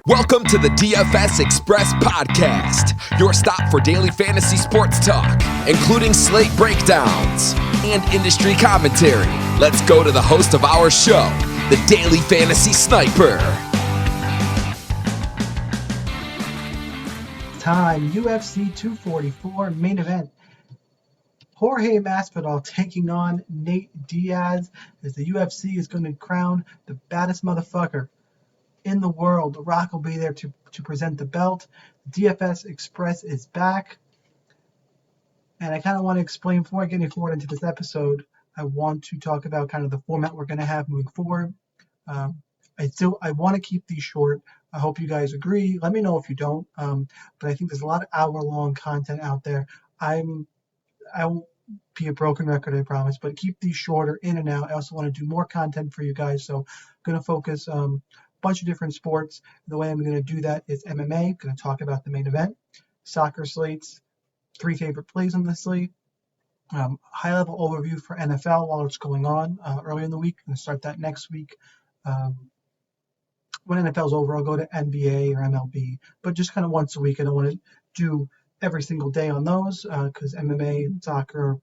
Welcome to the DFS Express Podcast, your stop for daily fantasy sports talk, including slate breakdowns and industry commentary. Let's go to the host of our show, the Daily Fantasy Sniper. Time, UFC 244 main event. Jorge Masvidal taking on Nate Diaz as the UFC is going to crown the baddest motherfucker in the world. The Rock will be there to present the belt. DFS Express is back. And I kind of want to explain, before I get any forward into this episode, I want to talk about kind of the format we're going to have moving forward. I want to keep these short. I hope you guys agree. Let me know if you don't. But I think there's a lot of hour-long content out there. I won't be a broken record, I promise, but keep these shorter, in and out. I also want to do more content for you guys, so I'm going to focus a bunch of different sports. The way I'm going to do that is MMA. I'm going to talk about the main event, soccer slates, 3 favorite plays on the slate, high-level overview for NFL while it's going on early in the week. I'm going to start that next week. When NFL's over, I'll go to NBA or MLB, but just kind of once a week. I don't want to do every single day on those because MMA and soccer,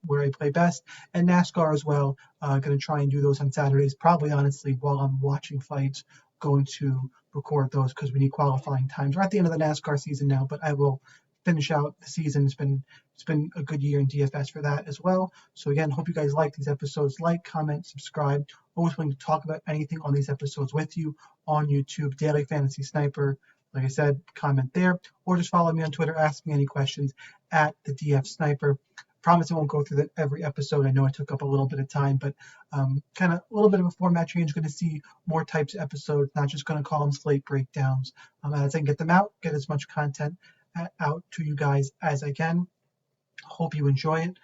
where I play best, and NASCAR as well. Going to try and do those on Saturdays, probably honestly while I'm watching fights. Going to record those because we need qualifying times. We're at the end of the NASCAR season now, but I will finish out the season. It's been a good year in DFS for that as well. So again, hope you guys like these episodes. Like, comment, subscribe. Always willing to talk about anything on these episodes with you on YouTube. Daily Fantasy Sniper. Like I said, comment there, or just follow me on Twitter. Ask me any questions at the DF Sniper. Promise I won't go through that every episode. I know it took up a little bit of time, but kind of a little bit of a format change. Going to see more types of episodes, not just going to call them slate breakdowns. As I can get them out, get as much content out to you guys as I can. Hope you enjoy it.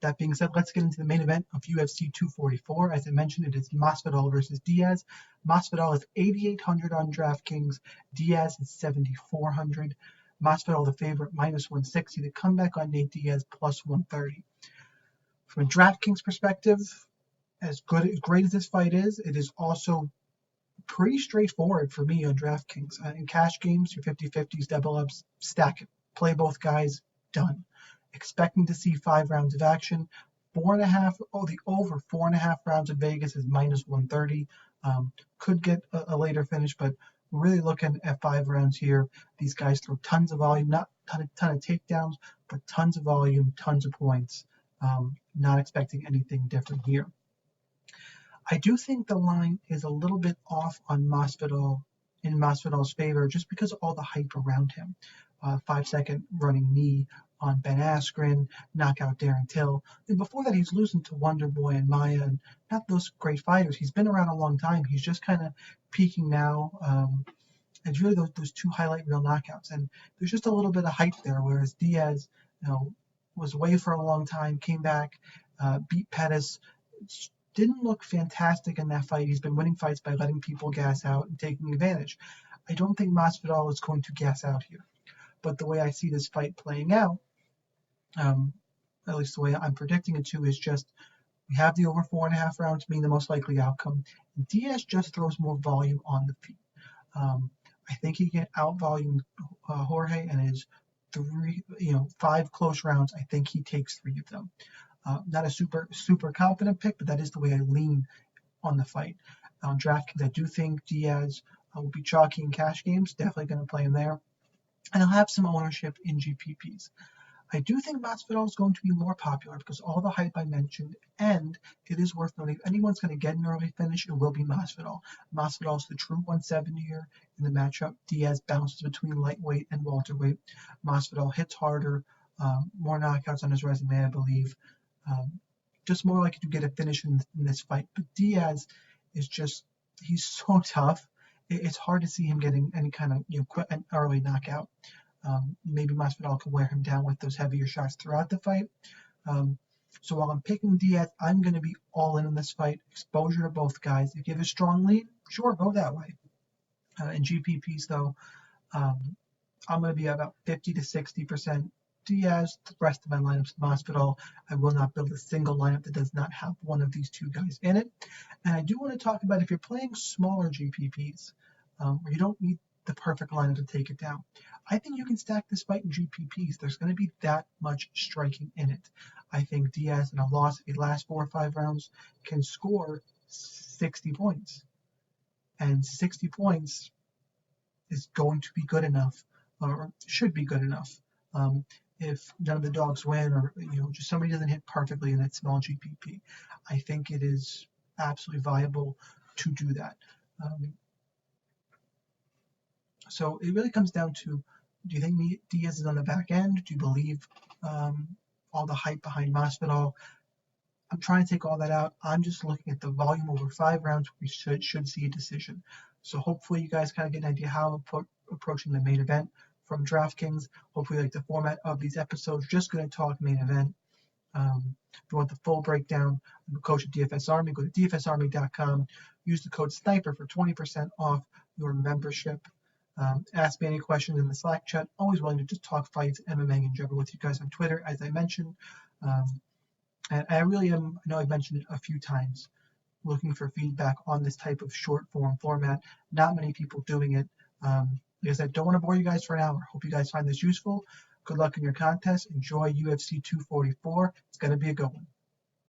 That being said, let's get into the main event of UFC 244. As I mentioned, it is Masvidal versus Diaz. Masvidal is 8,800 on DraftKings. Diaz is 7,400. Masvidal the favorite, minus 160. The comeback on Nate Diaz, plus 130. From a DraftKings perspective, as great as this fight is, it is also pretty straightforward for me on DraftKings. In cash games, your 50-50s, double ups, stack it. Play both guys, done. Expecting to see 5 rounds of action. The over 4.5 rounds in Vegas is minus 130. Could get a later finish, but really looking at 5 rounds here. These guys throw tons of volume, not a ton of takedowns, but tons of volume, tons of points. Not expecting anything different here. I do think the line is a little bit off on Masvidal, in Masvidal's favor, just because of all the hype around him. 5-second running knee on Ben Askren, knockout Darren Till. And before that, he's losing to Wonder Boy and Maya, and not those great fighters. He's been around a long time. He's just kind of peaking now. It's really those 2 highlight reel knockouts, and there's just a little bit of hype there. Whereas Diaz, was away for a long time, came back, beat Pettis. Didn't look fantastic in that fight. He's been winning fights by letting people gas out and taking advantage. I don't think Masvidal is going to gas out here. But the way I see this fight playing out, at least the way I'm predicting it to, is just we have the over 4.5 rounds being the most likely outcome. Diaz just throws more volume on the feet. I think he can out-volume Jorge, and his 5 close rounds, I think he takes 3 of them. Not a super confident pick, but that is the way I lean on the fight. On DraftKings, I do think Diaz will be chalky in cash games. Definitely going to play him there. And he'll have some ownership in GPPs. I do think Masvidal is going to be more popular because all the hype I mentioned, and it is worth noting, if anyone's going to get an early finish, it will be Masvidal. Masvidal is the true 170er in the matchup. Diaz bounces between lightweight and welterweight. Masvidal hits harder, more knockouts on his resume, I believe. Just more likely to get a finish in this fight. But Diaz is he's so tough. It's hard to see him getting any kind of an early knockout. Maybe Masvidal can wear him down with those heavier shots throughout the fight. So while I'm picking Diaz, I'm going to be all in on this fight. Exposure to both guys. If you have a strong lead, sure, go that way. In GPPs, though, I'm going to be about 50 to 60% Diaz. The rest of my lineups, Masvidal. I will not build a single lineup that does not have one of these 2 guys in it. And I do want to talk about, if you're playing smaller GPPs, where you don't need the perfect lineup to take it down. I think you can stack this fight in GPPs. There's going to be that much striking in it. I think Diaz in a loss, if he lasts 4 or 5 rounds, can score 60 points. And 60 points is going to be good enough, or should be good enough. If none of the dogs win, or just somebody doesn't hit perfectly in that small GPP, I think it is absolutely viable to do that. So it really comes down to, do you think Diaz is on the back end? Do you believe all the hype behind Masvidal? I'm trying to take all that out. I'm just looking at the volume over 5 rounds. We should see a decision. So hopefully you guys kind of get an idea how I'm approaching the main event from DraftKings. Hopefully you like the format of these episodes. Just going to talk main event. If you want the full breakdown, I'm a coach at DFS Army. Go to dfsarmy.com. Use the code SNIPER for 20% off your membership. Ask me any questions in the Slack chat. Always willing to just talk fights, MMA, and general with you guys on Twitter, as I mentioned. And I really am, I know I've mentioned it a few times, looking for feedback on this type of short form format. Not many people doing it. Like I said, don't want to bore you guys for an hour. Hope you guys find this useful. Good luck in your contest. Enjoy UFC 244. It's going to be a good one.